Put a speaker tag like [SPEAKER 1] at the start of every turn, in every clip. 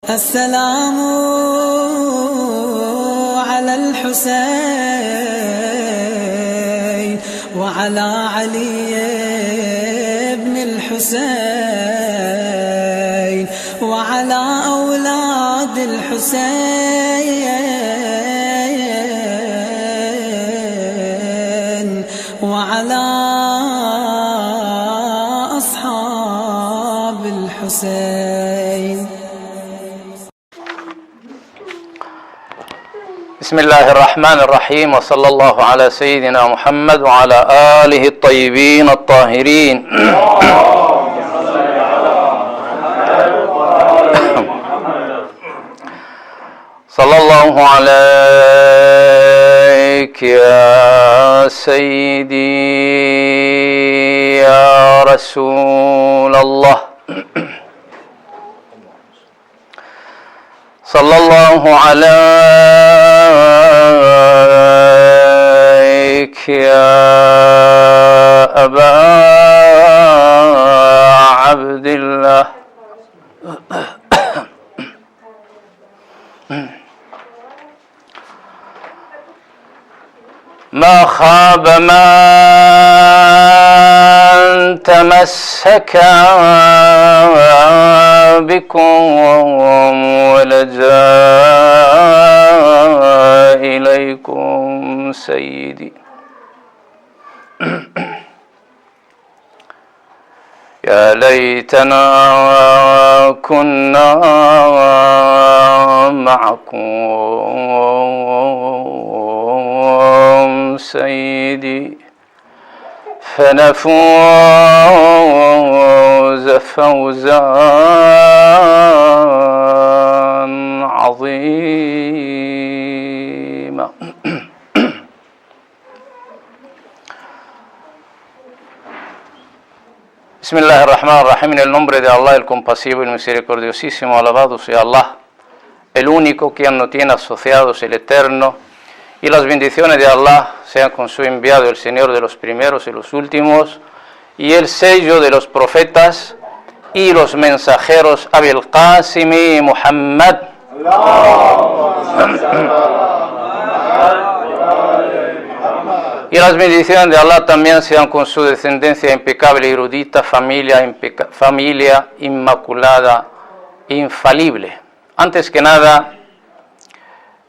[SPEAKER 1] السلام على الحسين وعلى علي بن الحسين وعلى أولاد الحسين وعلى أصحاب الحسين.
[SPEAKER 2] بسم الله الرحمن الرحيم، وصلى الله على سيدنا محمد وعلى آله الطيبين الطاهرين. صلى الله عليك يا سيدي يا رسول الله. صلى الله عليك يا أبا عبد الله. ما خاب من تمسك بكم ولجأ إليكم سيدي. يا ليتنا كنا معكم سيدي، فنفوز فوزا عظيما. بسم الله الرحمن الرحيم. En el nombre de Allah, el compasivo y misericordiosísimo. Alabado sea Allah, el único, quien no tiene asociados, el eterno. Y las bendiciones de Allah sean con su enviado, el Señor de los primeros y los últimos, y el sello de los profetas y los mensajeros, Abil Qasimi Muhammad. Y las bendiciones de Allah también sean con su descendencia impecable, erudita, familia inmaculada, infalible. Antes que nada,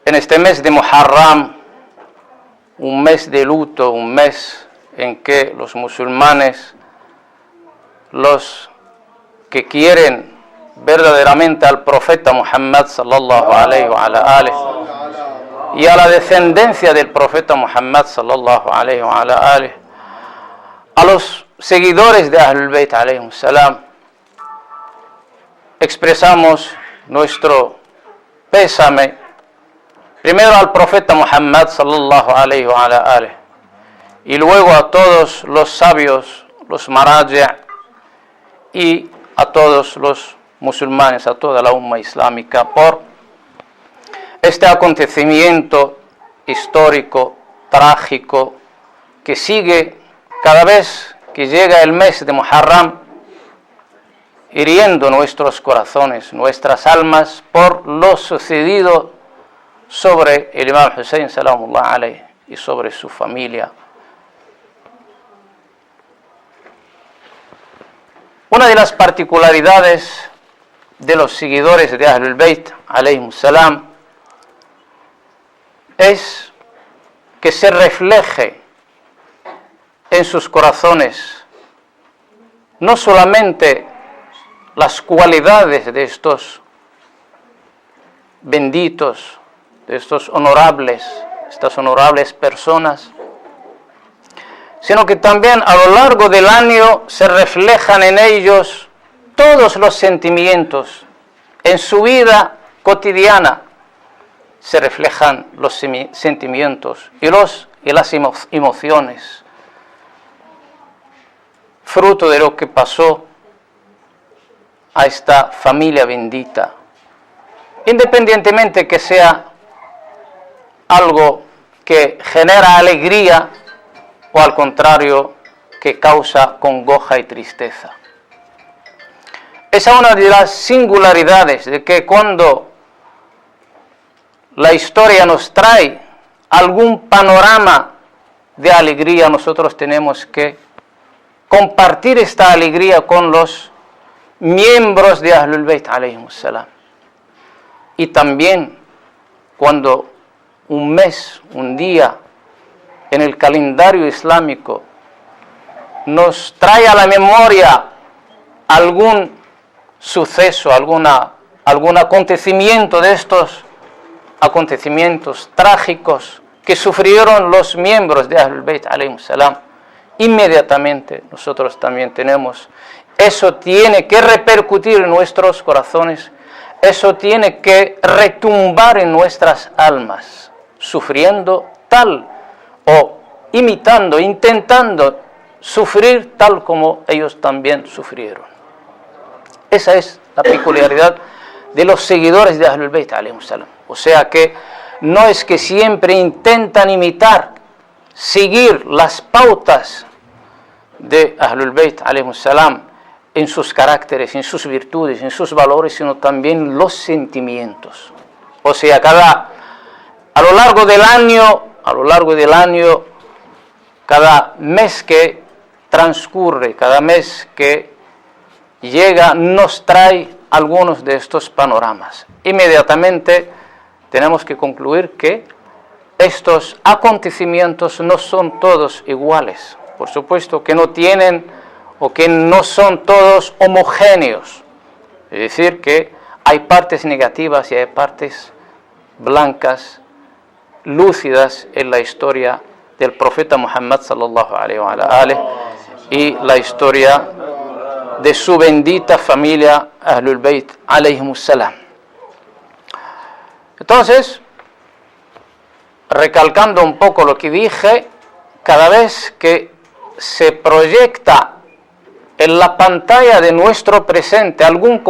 [SPEAKER 2] en este mes de Muharram, un mes de luto, un mes en que los musulmanes, los que quieren verdaderamente al profeta Muhammad sallallahu alayhi wa ala alihi y a la descendencia del profeta Muhammad sallallahu alayhi wa ala alihi, a los seguidores de Ahlul Bayt alayhim salam, expresamos nuestro pésame primero al profeta Muhammad sallallahu alayhi wa ala alihi y luego a todos los sabios, los maraji' y a todos los musulmanes, a toda la umma islámica, por este acontecimiento histórico, trágico, que sigue cada vez que llega el mes de Muharram, hiriendo nuestros corazones, nuestras almas, por lo sucedido sobre el Imam Hussein salamullah alayhi y sobre su familia. Una de las particularidades de los seguidores de Ahlul Bayt alayhim salam es que se refleje en sus corazones no solamente las cualidades de estos benditos, de estas honorables personas, sino que también a lo largo del año se reflejan en ellos todos los sentimientos. En su vida cotidiana se reflejan los sentimientos y las emociones, fruto de lo que pasó a esta familia bendita, independientemente que sea algo que genera alegría o al contrario que causa congoja y tristeza. Esa es una de las singularidades de que cuando la historia nos trae algún panorama de alegría, nosotros tenemos que compartir esta alegría con los miembros de Ahlul Bayt alayhimus salam. Y también cuando un mes, un día en el calendario islámico nos trae a la memoria algún suceso, algún acontecimiento de estos acontecimientos trágicos que sufrieron los miembros de Ahlul Bayt alayhimus salam, inmediatamente nosotros también tenemos. Eso tiene que repercutir en nuestros corazones, eso tiene que retumbar en nuestras almas, sufriendo tal o imitando, intentando sufrir tal como ellos también sufrieron. Esa es la peculiaridad de los seguidores de Ahlul Bayt alayhimus salam. O sea que no es que siempre intentan imitar, seguir las pautas de Ahlul Bayt alayhimus salam en sus caracteres, en sus virtudes, en sus valores, sino también los sentimientos. O sea, a lo largo del año, cada mes que transcurre, cada mes que llega, nos trae algunos de estos panoramas. Inmediatamente tenemos que concluir que estos acontecimientos no son todos iguales. Por supuesto que no tienen o que no son todos homogéneos. Es decir, que hay partes negativas y hay partes blancas, lúcidas en la historia del profeta Muhammad sallallahu alaihi wa alihi y la historia de su bendita familia Ahlul Bayt alayhimus salam. Entonces, recalcando un poco lo que dije, cada vez que se proyecta en la pantalla de nuestro presente algún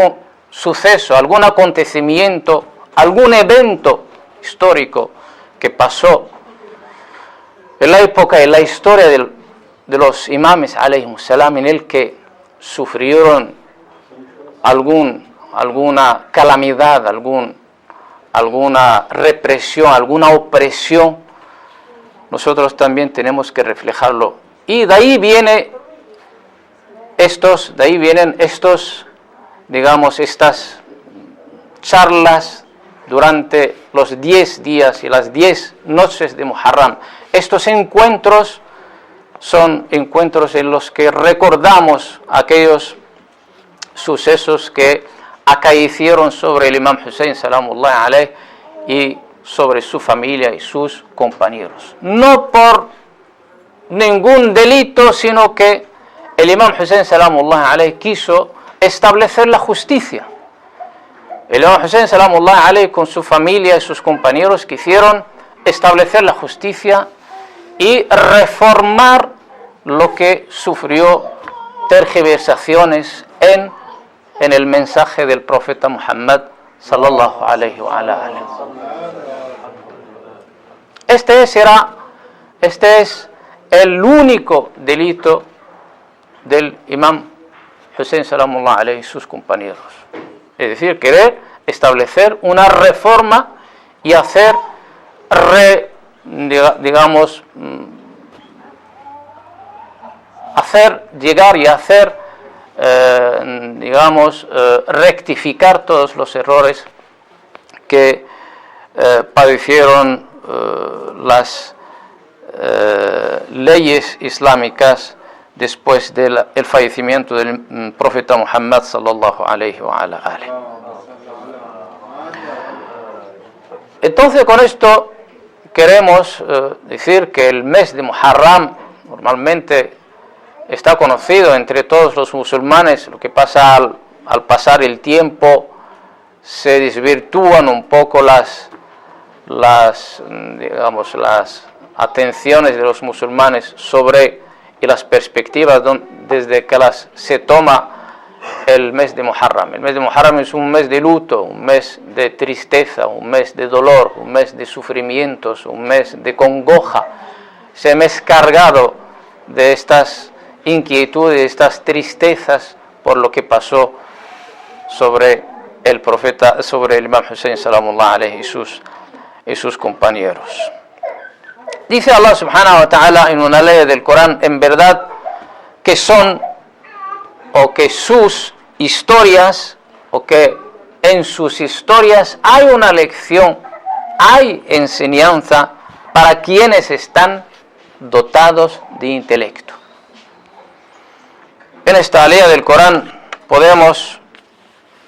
[SPEAKER 2] suceso, algún acontecimiento, algún evento histórico que pasó en la época, en la historia de los imames alayhimus salam, en el que sufrieron alguna calamidad, alguna represión, alguna opresión, nosotros también tenemos que reflejarlo. Y de ahí vienen estos, digamos, estas charlas durante los 10 días y las 10 noches de Muharram. Estos encuentros son encuentros en los que recordamos aquellos sucesos que acaecieron sobre el imam Hussein salamullah alayh y sobre su familia y sus compañeros. No por ningún delito, sino que el imam Hussein salamullah alayh quiso establecer la justicia. El imam Hussein salamullah alayh con su familia y sus compañeros quisieron establecer la justicia y reformar lo que sufrió tergiversaciones en el mensaje del profeta Muhammad sallallahu alayhi wa alihi. Este es el único delito del imam Hussein salamullah alayhi y sus compañeros. Es decir, querer establecer una reforma y hacer rectificar todos los errores que padecieron las leyes islámicas después del fallecimiento del profeta Muhammad sallallahu alayhi wa alihi. Entonces, con esto queremos decir que el mes de Muharram normalmente está conocido entre todos los musulmanes. Lo que pasa al pasar el tiempo se desvirtúan un poco las atenciones de los musulmanes sobre y las perspectivas desde que se toma el mes de Muharram. El mes de Muharram es un mes de luto, un mes de tristeza, un mes de dolor, un mes de sufrimientos, un mes de congoja. Ese mes cargado de estas inquietudes, de estas tristezas por lo que pasó sobre el profeta, sobre el Imam Hussein salamullah alayhi y sus compañeros. Dice Allah subhanahu wa ta'ala en una ley del Corán, en verdad que son, o que sus historias, o que en sus historias hay una lección, hay enseñanza para quienes están dotados de intelecto. En esta ley del Corán podemos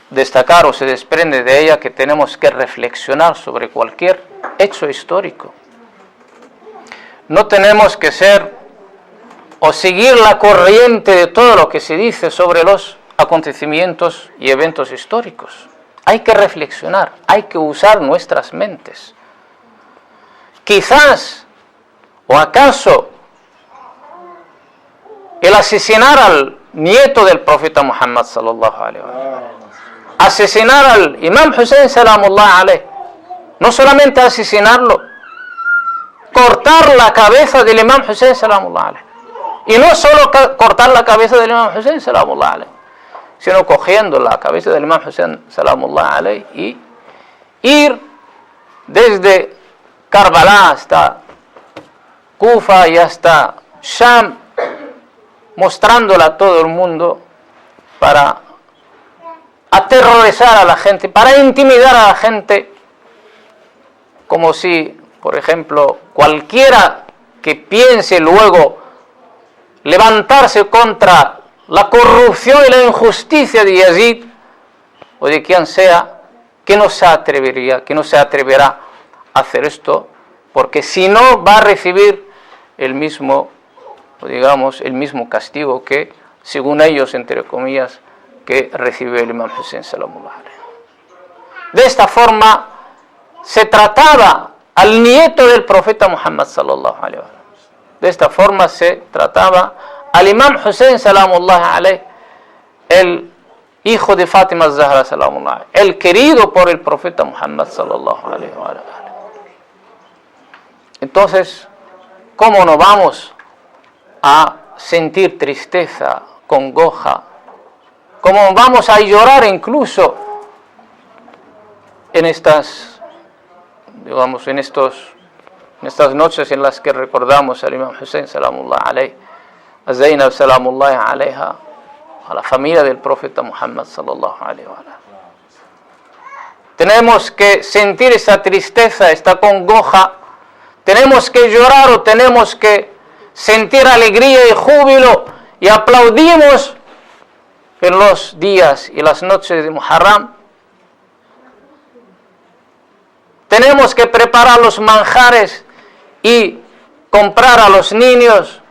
[SPEAKER 2] destacar, o se desprende de ella, que tenemos que reflexionar sobre cualquier hecho histórico. No tenemos que ser o seguir la corriente de todo lo que se dice sobre los acontecimientos y eventos históricos. Hay que reflexionar, hay que usar nuestras mentes. Quizás, o acaso, el asesinar al nieto del profeta Muhammad sallallahu alaihi wa sallam, asesinar al Imam Hussein salamullah alayhi, no solamente asesinarlo, cortar la cabeza del Imam Hussein salamullah alayhi, y no solo cortar la cabeza del Imam Hussein salamullah alayhi, sino cogiendo la cabeza del Imam Hussein salamullah alayhi y ir desde Karbala hasta Kufa y hasta Sham, mostrándola a todo el mundo para aterrorizar a la gente, para intimidar a la gente, como si, por ejemplo, cualquiera que piense luego levantarse contra la corrupción y la injusticia de Yazid o de quien sea, que no se atreverá a hacer esto, porque si no va a recibir el mismo, digamos, el mismo castigo que, según ellos, entre comillas, que recibió el Imam Hussein salamullah alayhi. De esta forma se trataba al nieto del profeta Muhammad sallallahu alayhi wa sallam. De esta forma se trataba al Imam Hussein salamullah alayhi, el hijo de Fátima Zahra salamullah alayhi, el querido por el profeta Muhammad sallallahu alayhi wa sallam. Entonces, ¿cómo no vamos a sentir tristeza, congoja? ¿Cómo vamos a llorar incluso en estas, digamos, en estas noches en las que recordamos al Imam Hussein salamullah alayhi, a Zainab salamullah alayha, a la familia del profeta Muhammad sallallahu alayhi wa sallam? Tenemos que sentir esa tristeza, esta congoja. Tenemos que llorar o tenemos que sentir alegría y júbilo y aplaudimos en los días y las noches de Muharram. Tenemos que preparar los manjares y comprar a los niños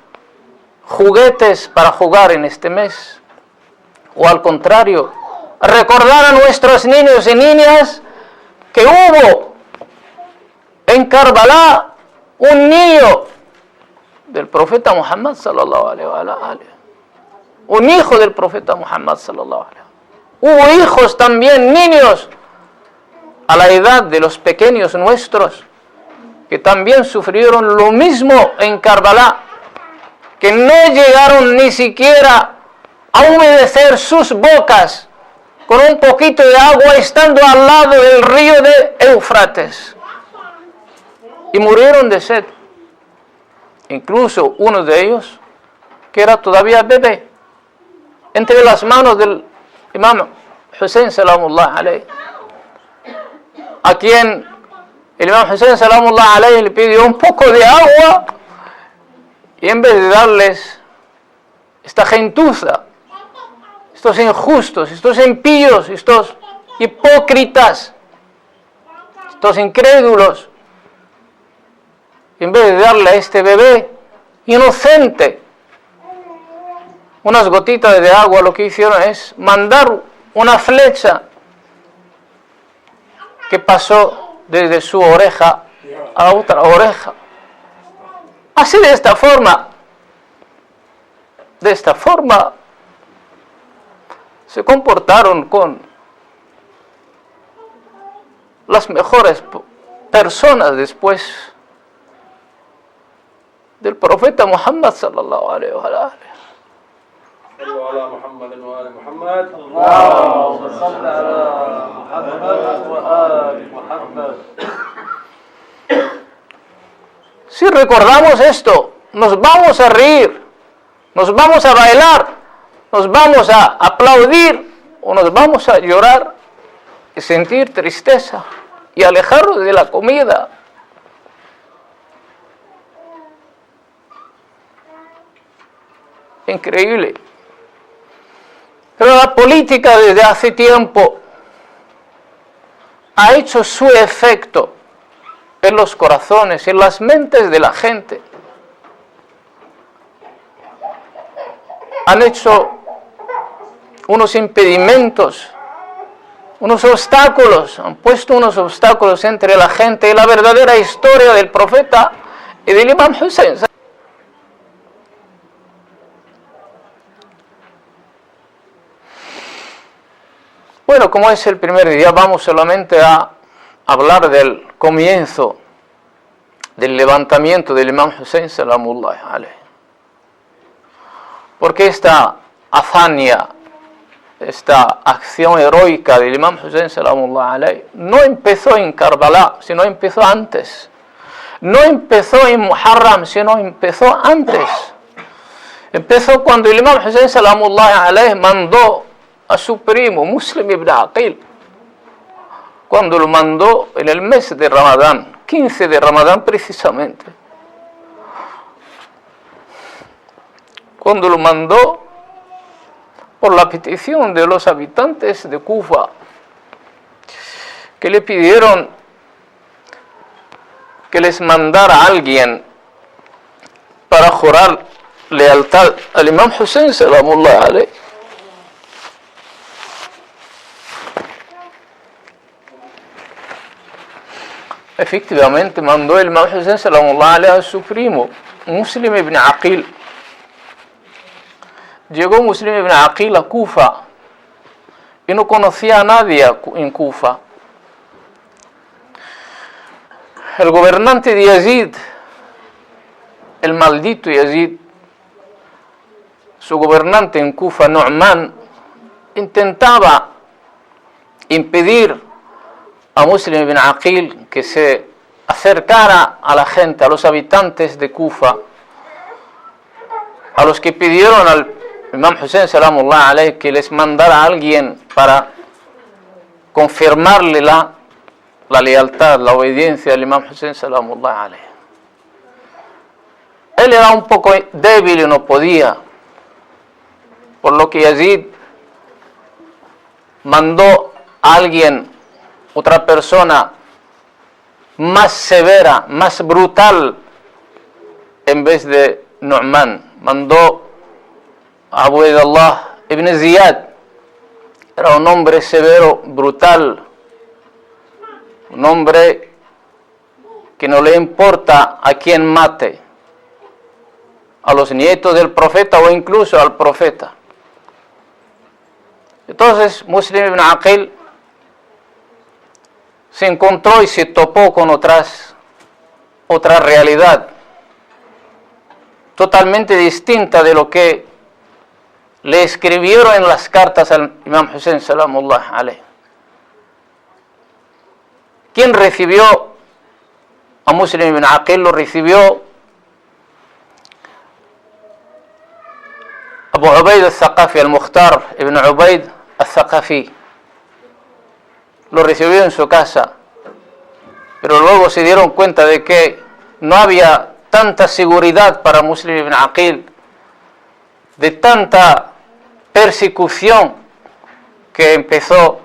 [SPEAKER 2] juguetes para jugar en este mes. O al contrario, recordar a nuestros niños y niñas que hubo en Karbala un niño del profeta Muhammad sallallahu alaihi wa sallam, un hijo del profeta Muhammad sallallahu alaihi wa sallam. Hubo hijos también, niños, a la edad de los pequeños nuestros, que también sufrieron lo mismo en Karbala, que no llegaron ni siquiera a humedecer sus bocas con un poquito de agua estando al lado del río de Éufrates, y murieron de sed. Incluso uno de ellos, que era todavía bebé, entre las manos del Imam Hussein salamullah alayhi, a quien el Imam Hussein salamullah alayhi le pidió un poco de agua, y en vez de darles esta gentuza, estos injustos, estos impíos, estos hipócritas, estos incrédulos, en vez de darle a este bebé inocente unas gotitas de agua, lo que hicieron es mandar una flecha que pasó desde su oreja a la otra oreja. Así, de esta forma se comportaron con las mejores personas después del profeta Muhammad sallallahu alaihi wa sallam.
[SPEAKER 3] على محمد وآل محمد اللهم صل على محمد وآل محمد.
[SPEAKER 2] Si recordamos esto, nos vamos a reír, nos vamos a bailar, nos vamos a aplaudir o nos vamos a llorar y sentir tristeza y alejarnos de la comida. Increíble. Pero la política desde hace tiempo ha hecho su efecto en los corazones, en las mentes de la gente. Han hecho unos impedimentos, unos obstáculos, han puesto unos obstáculos entre la gente y la verdadera historia del profeta y del Imam Hussein. Bueno, como es el primer día, vamos solamente a hablar del comienzo del levantamiento del Imam Hussein salamullahi alayhi. Porque esta hazaña, esta acción heroica del Imam Hussein salamullahi alayhi no empezó en Karbala, sino empezó antes. No empezó en Muharram, sino empezó antes. Empezó cuando el Imam Hussein salamullahi alayhi mandó a su primo Muslim ibn Aqil, cuando lo mandó en el mes de Ramadán, 15 de Ramadán precisamente, cuando lo mandó por la petición de los habitantes de Kufa, que le pidieron que les mandara a alguien para jurar lealtad al Imam Hussein salamullahi alayhi. Efectivamente mandó el Imam Hussein salamullahi alayhi a su primo Muslim ibn Aqil. Llegó Muslim ibn Aqil a Kufa y no conocía a nadie en Kufa. El gobernante de Yazid, el maldito Yazid, su gobernante en Kufa, Nu'man, intentaba impedir a Muslim ibn Aqil que se acercara a la gente, a los habitantes de Kufa, a los que pidieron al Imam Hussein salamullahi alayhi que les mandara a alguien para confirmarle la lealtad, la obediencia al Imam Hussein salamullahi alayhi. Él era un poco débil y no podía, por lo que Yazid mandó a alguien, otra persona más severa, más brutal, en vez de Nu'man. Mandó a Abu Abdullah ibn Ziyad. Era un hombre severo, brutal, un hombre que no le importa a quién mate, a los nietos del profeta o incluso al profeta. Entonces Muslim ibn Aqil se encontró y se topó con otra realidad totalmente distinta de lo que le escribieron en las cartas al Imam Hussein salamullahi alayhi. ¿Quién recibió a Muslim ibn Aqil? Lo recibió Abu Ubaid al-Thaqafi, al-Mukhtar ibn Ubaid al-Thaqafi. Lo recibió en su casa, pero luego se dieron cuenta de que no había tanta seguridad para Muslim ibn Aqil, de tanta persecución que empezó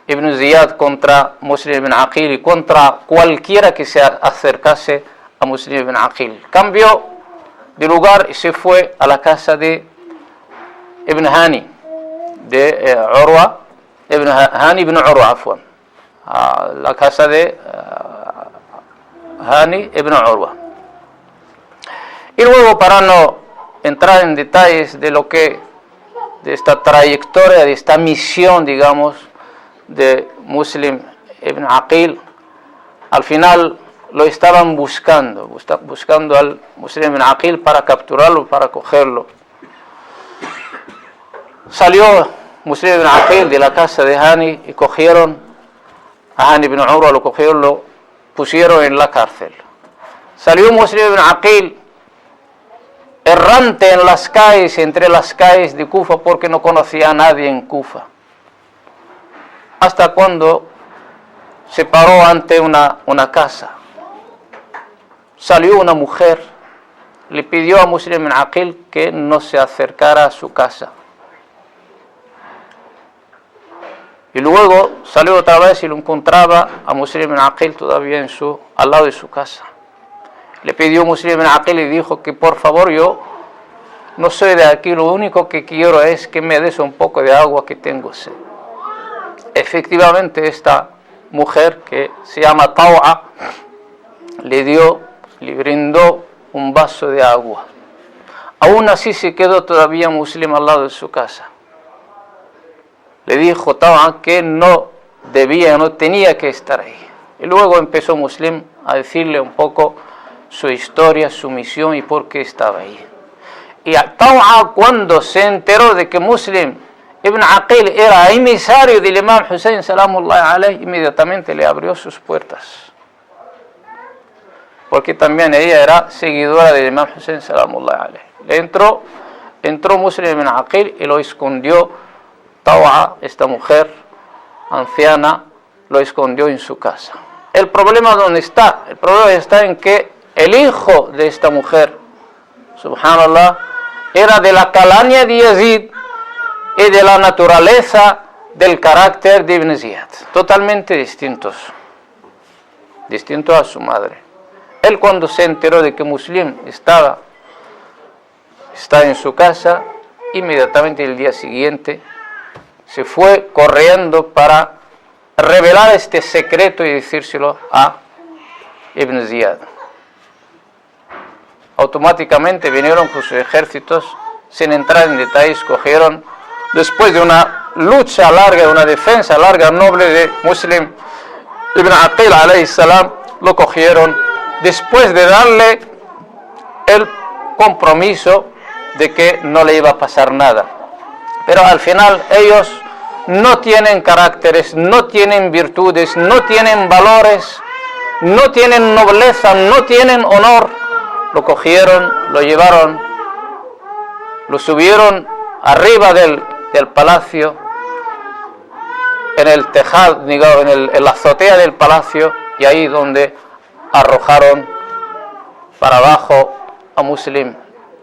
[SPEAKER 2] Ibn Ziyad contra Muslim ibn Aqil y contra cualquiera que se acercase a Muslim ibn Aqil. Cambió de lugar y se fue a la casa de Ibn Hani, de Urwa, Ibn Hani ibn Urwa, afwan, a la casa de Hani ibn Urwa. Y luego, para no entrar en detalles de esta trayectoria, de esta misión, digamos, de Muslim ibn Aqil, al final lo estaban buscando al Muslim ibn Aqil para capturarlo, para cogerlo. Salió Muslim ibn Aqil de la casa de Hani y cogieron a Hani ibn Urwa, lo cogieron, lo pusieron en la cárcel. Salió Muslim ibn Aqil errante en las calles, entre las calles de Kufa, porque no conocía a nadie en Kufa. Hasta cuando se paró ante una casa. Salió una mujer, le pidió a Muslim ibn Aqil que no se acercara a su casa. Y luego salió otra vez y lo encontraba a Muslim ibn Aqil todavía al lado de su casa. Le pidió Muslim ibn Aqil y dijo que por favor, yo no soy de aquí, lo único que quiero es que me des un poco de agua, que tengo sed. Efectivamente, esta mujer, que se llama Taw'a, le brindó un vaso de agua. Aún así se quedó todavía Muslim al lado de su casa. Le dijo Taw'a que no tenía que estar ahí. Y luego empezó Muslim a decirle un poco su historia, su misión y por qué estaba ahí. Y Taw'a, cuando se enteró de que Muslim ibn Aqil era emisario del Imam Hussein salamullah alayhi, inmediatamente le abrió sus puertas, porque también ella era seguidora del Imam Hussein salamullah alayhi. Entró Muslim ibn Aqil y lo escondió. Taw'a, esta mujer anciana, lo escondió en su casa. El problema ¿dónde está? El problema está en que el hijo de esta mujer, subhanallah, era de la calaña de Yazid y de la naturaleza del carácter de Ibn Ziyad, totalmente distintos a su madre. Él, cuando se enteró de que Muslim está en su casa, inmediatamente el día siguiente se fue corriendo para revelar este secreto y decírselo a Ibn Ziyad. Automáticamente vinieron con sus ejércitos, sin entrar en detalles, cogieron, después de una lucha larga, una defensa larga, noble de Muslim ibn Aqil alayhi salam, lo cogieron después de darle el compromiso de que no le iba a pasar nada. Pero al final ellos no tienen caracteres, no tienen virtudes, no tienen valores, no tienen nobleza, no tienen honor. Lo cogieron, lo llevaron, lo subieron arriba del palacio, en el tejado, en la azotea del palacio, y ahí donde arrojaron para abajo a Muslim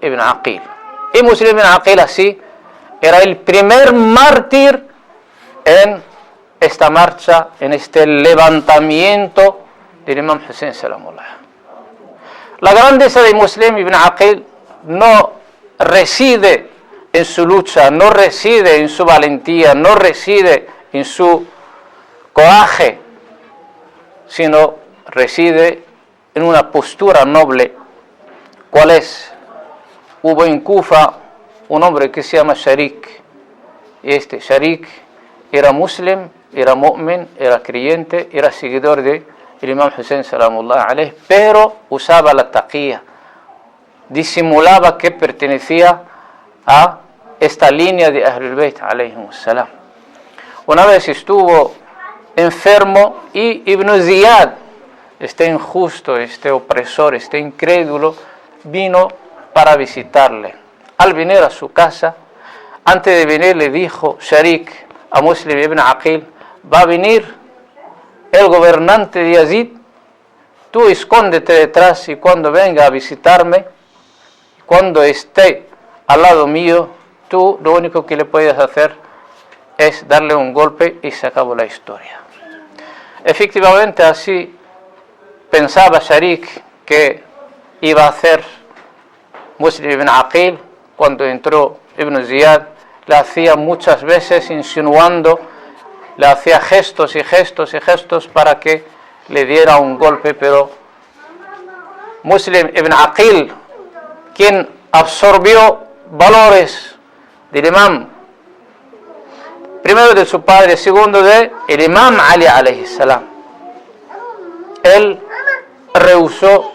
[SPEAKER 2] ibn Aqil. Y Muslim ibn Aqil así era el primer mártir en esta marcha, en este levantamiento del Imam Hussein salamullah. La grandeza de Muslim ibn Aqil no reside en su lucha, no reside en su valentía, no reside en su coraje, sino reside en una postura noble. ¿Cuál es? Hubo en Kufa un hombre que se llama Sharik, y este Sharik era muslim, era mu'min, era creyente, era seguidor de el Imam Hussein salamullah alayhi, pero usaba la taqiyya, disimulaba que pertenecía a esta línea de Ahlul Bayt alayhimus salam. Una vez estuvo enfermo y Ibn Ziyad, este injusto, este opresor, este incrédulo, vino para visitarle. Al venir a su casa, antes de venir le dijo Sharik a Muslim ibn Aqil: va a venir el gobernante de Yazid, tú escóndete detrás, y cuando venga a visitarme, cuando esté al lado mío, tú lo único que le puedes hacer es darle un golpe y se acabó la historia. Efectivamente, así pensaba Sharik que iba a hacer Muslim ibn Aqil. Cuando entró Ibn Ziyad, le hacía muchas veces insinuando, le hacía gestos y gestos y gestos para que le diera un golpe, pero Muslim ibn Aqil, quien absorbió valores del imam, primero de su padre, segundo de el imam Ali alayhi salam, él rehusó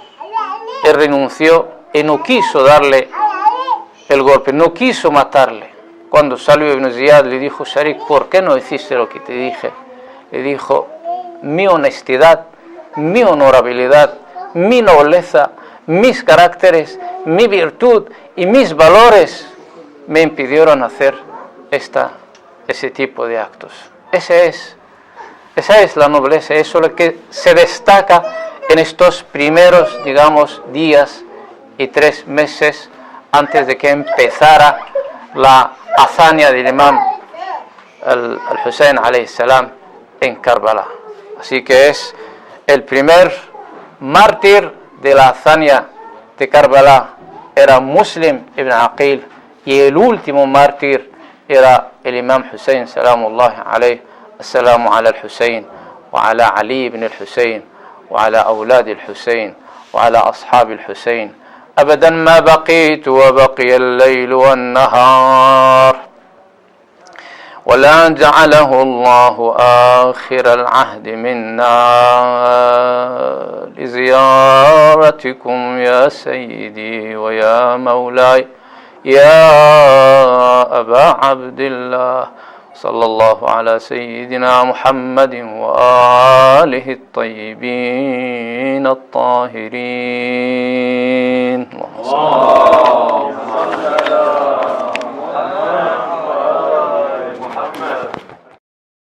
[SPEAKER 2] y renunció y no quiso darle el golpe, no quiso matarle. cuando salió Ibn Ziyad le dijo: Sharik, ¿por qué no hiciste lo que te dije? Le dijo: mi honestidad, mi honorabilidad, mi nobleza, mis caracteres, mi virtud y mis valores me impidieron hacer ese tipo de actos. Esa es la nobleza, eso es lo que se destaca en estos primeros, digamos, días y 3 meses antes de que empezara la hazaña del imam al-Hussein alayhi salam en Karbala. Así que es el primer mártir de la hazaña de Karbala, era Muslim ibn Aqil, y el último mártir era el imam Hussein salamullahi alayhi. السلام على الحسين وعلى علي بن الحسين وعلى أولاد الحسين وعلى أصحاب الحسين أبدا ما بقيت وبقي الليل والنهار ولا جعله الله آخر العهد منا لزيارتكم يا سيدي ويا مولاي يا أبا عبد الله صلى الله على سيدنا محمد وآله الطيبين الطاهرين.